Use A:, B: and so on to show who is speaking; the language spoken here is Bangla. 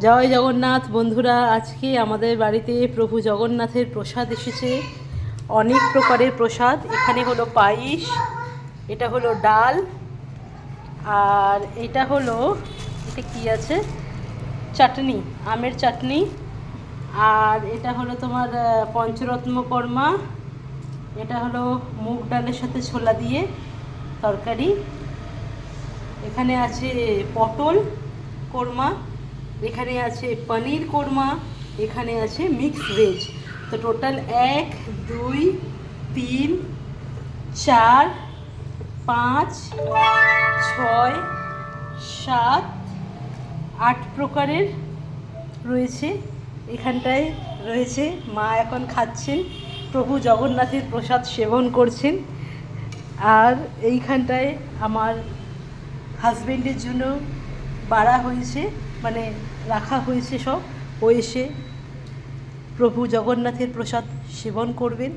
A: জয় জগন্নাথ বন্ধুরা, আজকে আমাদের বাড়িতে প্রভু জগন্নাথের প্রসাদ এসেছে। অনেক প্রকারের প্রসাদ। এখানে হলো পায়েস, এটা হলো ডাল, আর এটা কি আছে, চাটনি, আমের চাটনি। আর এটা হলো তোমার পঞ্চরত্ন কর্মা। এটা হলো মুগ ডালের সাথে ছোলা দিয়ে তরকারি। এখানে আছে পটল কোরমা, এখানে আছে পনির কোরমা, এখানে আছে মিক্স ভেজ। তো টোটাল 1 2 3 4 5 6 7 8 প্রকারের রয়েছে। এখানটায় রয়েছে, মা এখন খাচ্ছেন, প্রভু জগন্নাথের প্রসাদ সেবন করছেন। আর এইখানটায় আমার হাজবেন্ডের জন্য বাড়া হয়েছে, মানে রাখা হয়েছে সব। ও এসে প্রভু জগন্নাথের প্রসাদ সেবন করবেন।